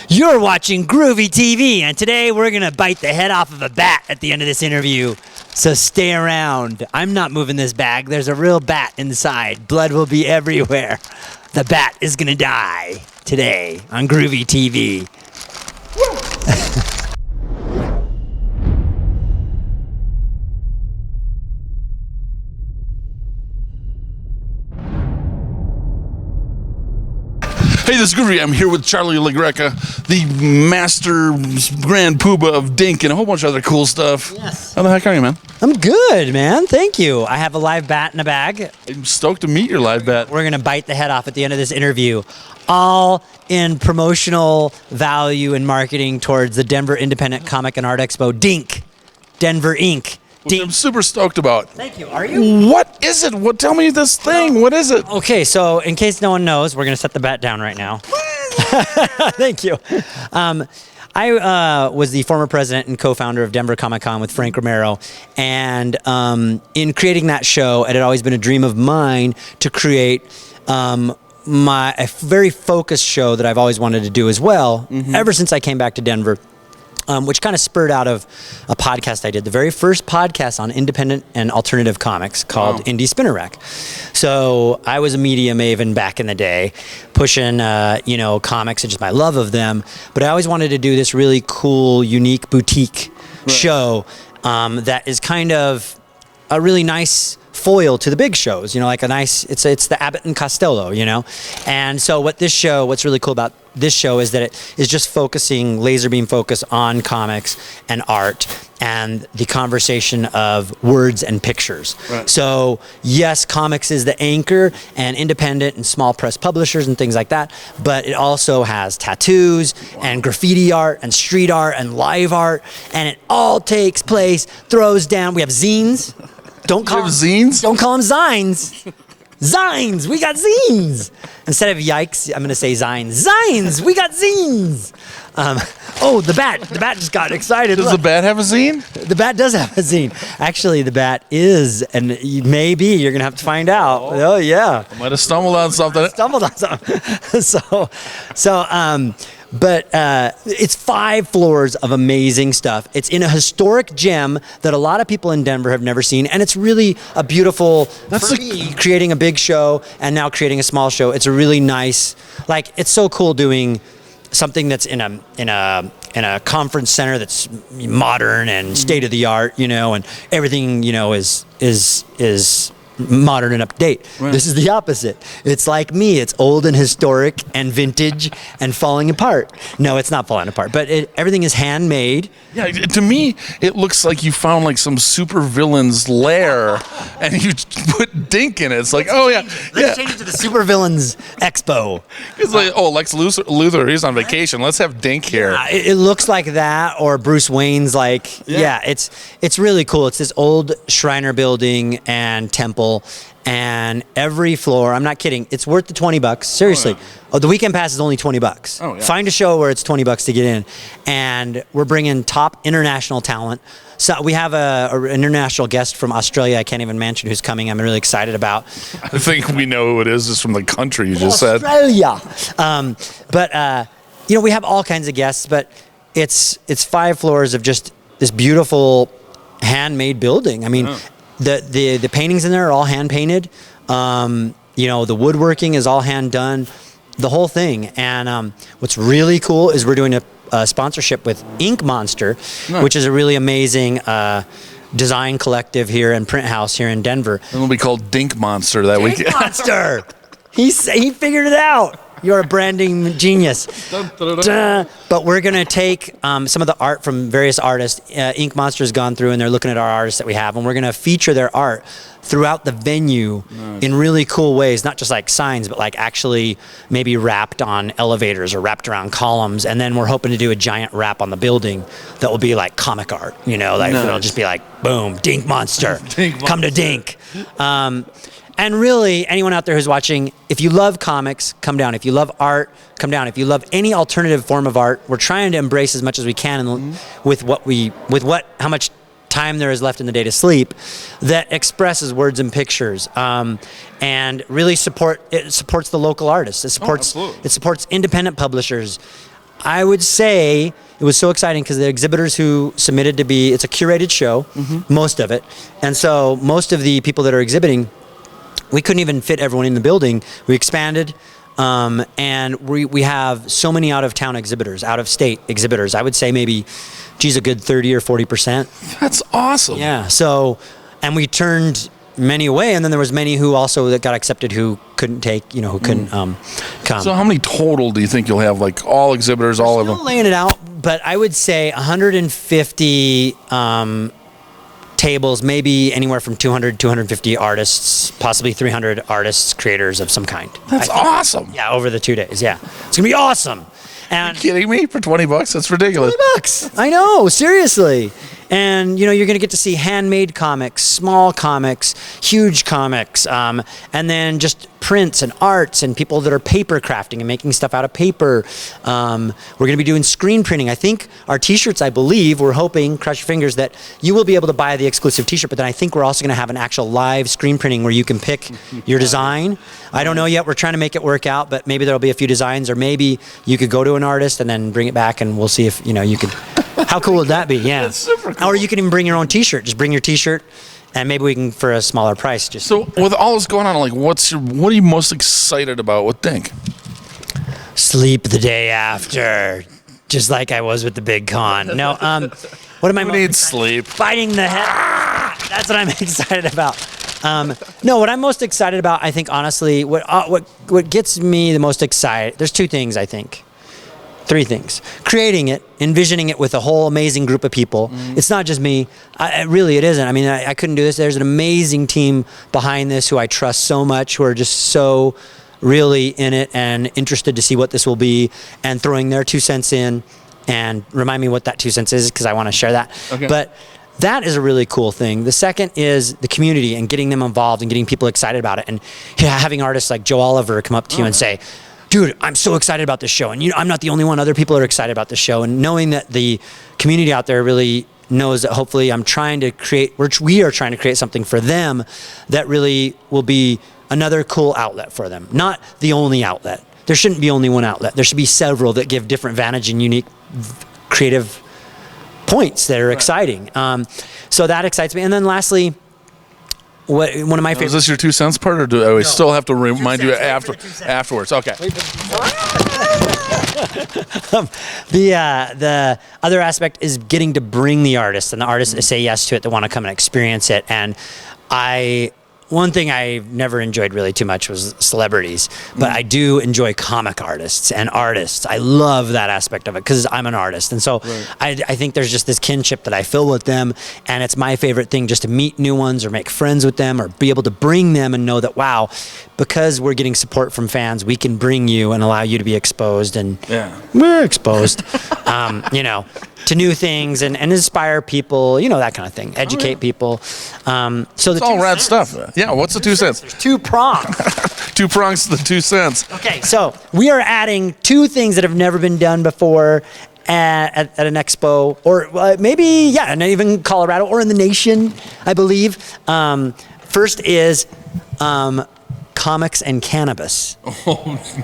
You're watching Groovey.TV, and today we're going to bite the head off of a bat at the end of this interview. So stay around. I'm not moving this bag. There's a real bat inside. Blood will be everywhere. The bat is going to die today on Groovey.TV. Hey, this is Groovey. I'm here with Charlie LaGreca, the master grand poobah of DINK and a whole bunch of other cool stuff. Yes. How the heck are you, man? I'm good, man. Thank you. I have a live bat in a bag. I'm stoked to meet your live bat. We're going to bite the head off at the end of this interview. All in promotional value and marketing towards the Denver Independent Comic and Art Expo, DINK. Denver Inc. Which I'm super stoked about. Thank you. Are you? What is it? Tell me this thing. What is it? Okay, so in case no one knows, we're going to set the bat down right now. Thank you. I was the former president and co-founder of Denver Comic Con with Frank Romero, and in creating that show, it had always been a dream of mine to create a very focused show that I've always wanted to do as well, ever since I came back to Denver. Which kind of spurred out of a podcast I did, the very first podcast on independent and alternative comics called Indie Spinner Rack. So I was a media maven back in the day, pushing comics and just my love of them. But I always wanted to do this really cool, unique boutique show that is kind of a really nice foil to the big shows, like a nice, it's the Abbott and Costello, And so what's really cool about this show is that it is just focusing, laser beam focus on comics and art and the conversation of words and pictures. Right. So yes, comics is the anchor and independent and small press publishers and things like that, but it also has tattoos and graffiti art and street art and live art, and it all takes place, throws down. We have zines. Don't call them zines? Don't call them zines. Zines, we got zines. Instead of yikes, I'm going to say zines. Zines, we got zines. The bat just got excited. Does the bat have a zine? The bat does have a zine. Actually, the bat is, and maybe you're going to have to find out. Oh yeah. I might have stumbled on something. But it's 5 floors of amazing stuff. It's in a historic gem that a lot of people in Denver have never seen, and it's really a beautiful. Creating a big show and now creating a small show. It's a really nice. It's so cool doing something that's in a conference center that's modern and state of the art, and everything is modern and up to date. Right. This is the opposite. It's like me. It's old and historic and vintage and falling apart. No, it's not falling apart, but everything is handmade. Yeah, to me, it looks like you found some super villain's lair and you put DINK in it. It's like, Let's change it to the Super Villains Expo. It's like, Lex Luthor, he's on vacation. Let's have DINK here. Yeah, it looks like that, or Bruce Wayne's it's really cool. It's this old Shriner building and temple. And every floor, I'm not kidding, it's worth the $20. Seriously. The weekend pass is only $20. Find a show where it's $20 to get in. And we're bringing top international talent. So we have an international guest from Australia, I can't even mention who's coming, I'm really excited about. I think we know who it is just from the country you just said. Australia! We have all kinds of guests, but it's 5 floors of just this beautiful handmade building. I mean, The paintings in there are all hand painted. The woodworking is all hand done. The whole thing. And what's really cool is we're doing a sponsorship with Ink Monster, which is a really amazing design collective here and print house here in Denver. It'll be called DINK Monster that weekend. DINK Monster. He figured it out. You're a branding genius. But we're going to take some of the art from various artists. Ink Monster's gone through and they're looking at our artists that we have, and we're going to feature their art throughout the venue in really cool ways, not just like signs, but actually maybe wrapped on elevators or wrapped around columns. And then we're hoping to do a giant wrap on the building that will be like comic art, it'll just be boom, DINK Monster, come to DINK. And really, anyone out there who's watching, if you love comics, come down. If you love art, come down. If you love any alternative form of art, we're trying to embrace as much as we can how much time there is left in the day to sleep, that expresses words and pictures, and really supports the local artists. It supports independent publishers. I would say it was so exciting because the exhibitors who submitted to be, it's a curated show, most of it. And so most of the people that are exhibiting, we couldn't even fit everyone in the building. We expanded, and we have so many out-of-town exhibitors, out-of-state exhibitors. I would say maybe, geez, a good 30 or 40%. That's awesome. Yeah, so, and we turned many away, and then there was many who also that got accepted who couldn't take, who couldn't come. So how many total do you think you'll have, like all exhibitors, all of them? Still laying it out, but I would say 150 tables, maybe anywhere from 200, 250 artists, possibly 300 artists, creators of some kind. That's awesome. Yeah, over the 2 days, yeah. It's going to be awesome. And Are you kidding me? For $20? That's ridiculous. $20. I know, seriously. And, you're going to get to see handmade comics, small comics, huge comics, and then just prints and arts and people that are paper crafting and making stuff out of paper. We're going to be doing screen printing. I think our T-shirts, I believe, we're hoping, cross your fingers, that you will be able to buy the exclusive T-shirt, but then I think we're also going to have an actual live screen printing where you can pick your design. I don't know yet. We're trying to make it work out, but maybe there'll be a few designs, or maybe you could go to an artist and then bring it back, and we'll see if, you could... How cool would that be? Yeah. That's super cool. Or you can even bring your own T-shirt. Just bring your T-shirt, and maybe we can, for a smaller price. Just So with all this going on, like, what are you most excited about with DINK? sleep the day after, just like I was with the big con. No, what am I? Who needs sleep? Fighting the head. That's what I'm excited about. No, what I'm most excited about, I think, honestly, what gets me the most excited. There's two things, I think. Three things. Creating it, envisioning it with a whole amazing group of people. It's not just me. It isn't. I mean, I couldn't do this. There's an amazing team behind this who I trust so much, who are just so really in it and interested to see what this will be, and throwing their 2 cents in, and remind me what that 2 cents is, because I want to share that. Okay. But that is a really cool thing. The second is the community and getting them involved and getting people excited about it, and having artists like Joe Oliver come up to you and say, dude, I'm so excited about this show. And I'm not the only one. Other people are excited about this show. And knowing that the community out there really knows that hopefully we are trying to create something for them that really will be another cool outlet for them. Not the only outlet. There shouldn't be only one outlet. There should be several that give different vantage and unique creative points that are exciting. So that excites me. And then lastly, one of my favorites. Is this your 2 cents part, or do I still have to remind you afterwards? Okay. The other aspect is getting to bring the artists, and the artists that say yes to it, that want to come and experience it. And one thing I never enjoyed really too much was celebrities, but I do enjoy comic artists and artists. I love that aspect of it because I'm an artist. And so I think there's just this kinship that I feel with them, and it's my favorite thing just to meet new ones or make friends with them or be able to bring them and know that, wow, because we're getting support from fans, we can bring you and allow you to be exposed, and we're exposed, to new things and inspire people, that kind of thing, educate people. So it's all rad stuff. Yeah, what's the 2 cents? There's 2 prongs. 2 prongs to the 2 cents. Okay, so we are adding 2 things that have never been done before at an expo, or maybe, and even Colorado or in the nation, I believe. First is comics and cannabis.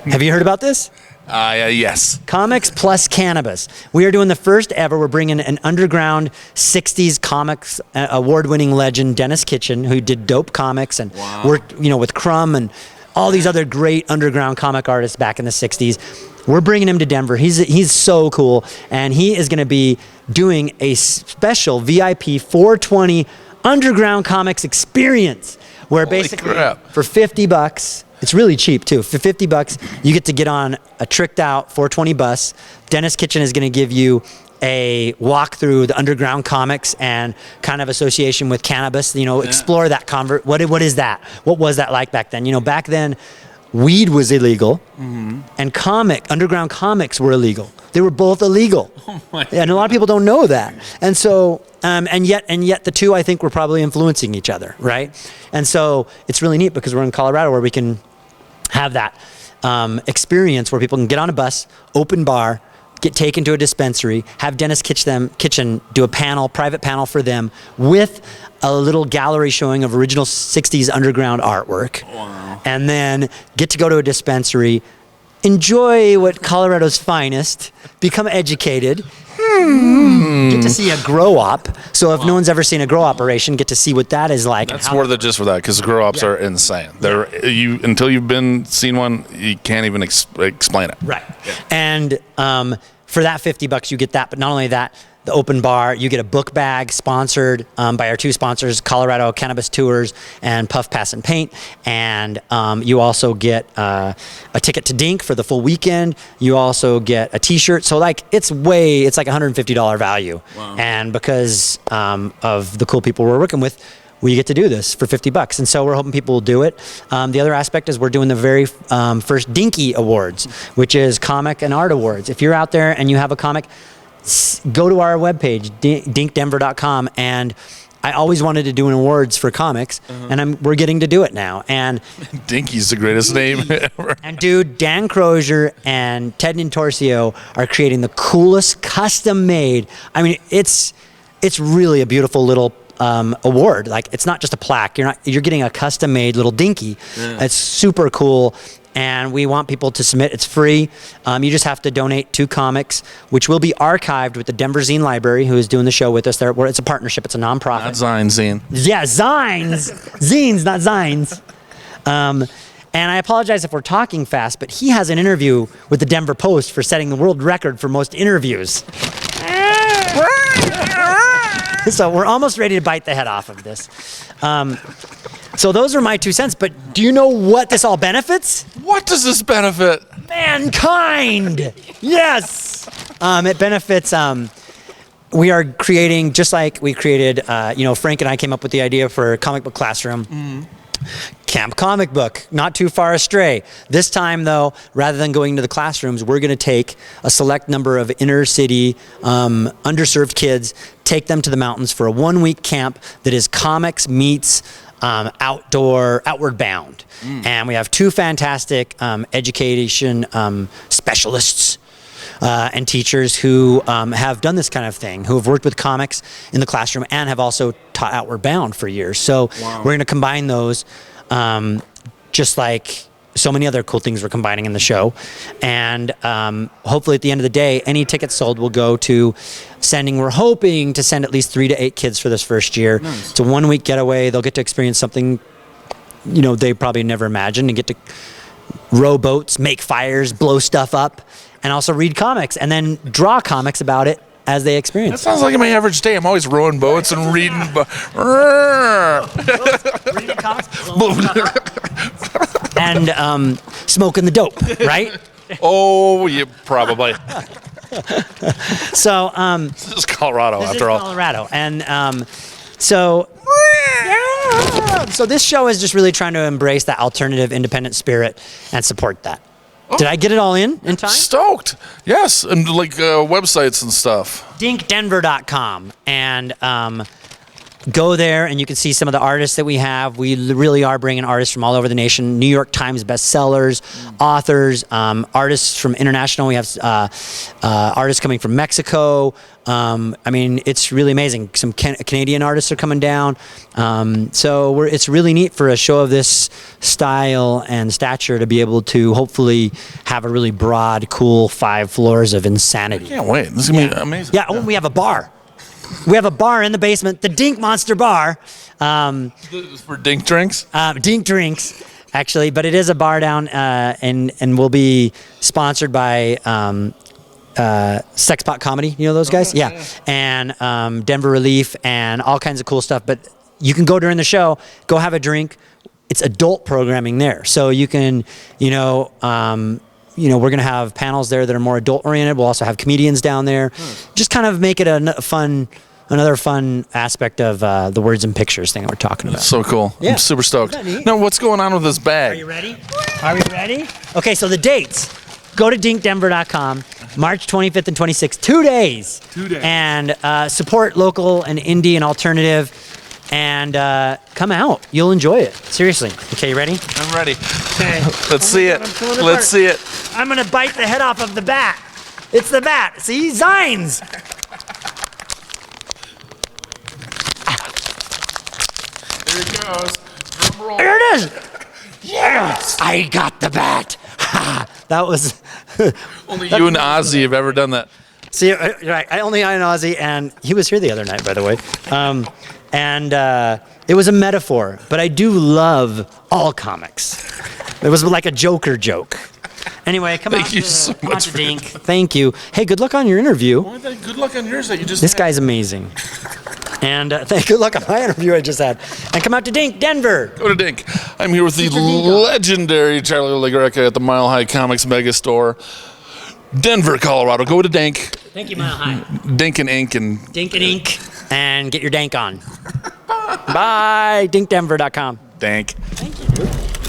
Have you heard about this? Yes. Comics plus cannabis. We are doing the first ever. We're bringing an underground 60s comics award-winning legend, Dennis Kitchen, who did dope comics and worked, with Crumb and all these other great underground comic artists back in the 60s. We're bringing him to Denver. He's so cool, and he is going to be doing a special VIP 420 underground comics experience, where basically for $50. It's really cheap too. For $50, you get to get on a tricked out 420 bus. Dennis Kitchen is going to give you a walk through the underground comics and kind of association with cannabis. Explore that What is that? What was that like back then? Back then, weed was illegal, and underground comics were illegal. They were both illegal, and a lot of people don't know that. And so, and yet the two, I think, were probably influencing each other, right? And so it's really neat because we're in Colorado, where we can have that experience where people can get on a bus, open bar, get taken to a dispensary, have Dennis Kitchen do a private panel for them with a little gallery showing of original 60s underground artwork, and then get to go to a dispensary, enjoy what Colorado's finest, become educated, get to see a grow op. So if no one's ever seen a grow operation, get to see what that is like. That's worth it just for that, because grow ops are insane. They're until you've seen one, you can't even explain it. Right. Yeah. And for that $50, you get that. But not only that, the open bar, you get a book bag sponsored by our two sponsors, Colorado Cannabis Tours and Puff Pass and Paint. And you also get a ticket to DINK for the full weekend. You also get a t-shirt. So like it's like $150 value. Wow. And because of the cool people we're working with, we get to do this for $50. And so we're hoping people will do it. The other aspect is we're doing the very first Dinky Awards, which is Comic and Art Awards. If you're out there and you have a comic, go to our webpage, dinkdenver.com, and I always wanted to do an awards for comics, and we're getting to do it now. And Dinky's the greatest name ever. And dude, Dan Crozier and Ted Nintorcio are creating the coolest custom-made. I mean, it's really a beautiful little award. Like, it's not just a plaque. You're getting a custom-made little Dinky. Yeah. It's super cool. And we want people to submit. It's free. You just have to donate 2 comics, which will be archived with the Denver Zine Library, who is doing the show with us. It's a partnership. It's a nonprofit. Not Zine. Yeah, Zines. Zines, not Zines. And I apologize if we're talking fast, but he has an interview with the Denver Post for setting the world record for most interviews. So we're almost ready to bite the head off of this. So those are my 2 cents, but do you know what this all benefits? What does this benefit? Mankind! Yes! It benefits, we are creating, just like we created, Frank and I came up with the idea for Comic Book Classroom. Camp Comic Book, not too far astray. This time, though, rather than going to the classrooms, we're going to take a select number of inner city, underserved kids, take them to the mountains for a 1-week camp that is comics meets outward bound. And we have 2 fantastic education specialists and teachers who have done this kind of thing, who have worked with comics in the classroom and have also taught Outward Bound for years. So we're going to combine those, just like so many other cool things we're combining in the show. And hopefully at the end of the day, any tickets sold will go to we're hoping to send at least 3 to 8 kids for this first year. Nice. It's a 1-week getaway. They'll get to experience something, they probably never imagined, and get to row boats, make fires, blow stuff up, and also read comics and then draw comics about it as they experience. That sounds like my average day. I'm always rowing boats and reading. Reading comics, and smoking the dope, right? Oh, yeah, probably. So this is Colorado, after all. Colorado, and so this show is just really trying to embrace that alternative, independent spirit and support that. Did I get it all in time? Stoked. Yes, and like websites and stuff. DinkDenver.com, and go there and you can see some of the artists that we have. We really are bringing artists from all over the nation, New York Times bestsellers, authors, artists from international. We have artists coming from Mexico. It's really amazing. Some Canadian artists are coming down. So it's really neat for a show of this style and stature to be able to hopefully have a really broad, cool 5 floors of insanity. I can't wait. This is going to be amazing. Yeah, we have a bar. We have a bar in the basement, the Dink Monster Bar. For Dink drinks? Dink drinks, actually, but it is a bar down, and will be sponsored by Sexpot Comedy. You know those guys? Yeah. And Denver Relief and all kinds of cool stuff. But you can go during the show, go have a drink. It's adult programming there. So you can, we're going to have panels there that are more adult oriented. We'll also have comedians down there. Just kind of make it another fun aspect of the words and pictures thing that we're talking about. That's so cool. Yeah. I'm super stoked. Now, what's going on with this bag? Are you ready? Are we ready? Okay, so the dates. Go to dinkdenver.com, March 25th and 26th, 2 days. 2 days. And support local and indie and alternative. And come out. You'll enjoy it. Seriously. Okay, you ready? I'm ready. Okay. Let's see it. Let's see it. I'm going to bite the head off of the bat. It's the bat. See? Zines. There it goes. Drum roll. Here it is. Yes, I got the bat. That was Only you and Ozzy have ever done that. See, right? I only I and Ozzy, and he was here the other night, by the way. It was a metaphor, but I do love all comics. It was like a Joker joke. Anyway, come on to Dink. Thank you. Hey, good luck on your interview. Good luck on yours that you just. This guy's amazing. And good luck on my interview I just had. And come out to Dink, Denver. Go to Dink. I'm here with the legendary Charlie LaGreca at the Mile High Comics Megastore, Denver, Colorado. Go to Dink. Thank you, Mile High. Dink and Ink and Dink and Ink, and get your dank on. Bye. DinkDenver.com. Dank. Thank you.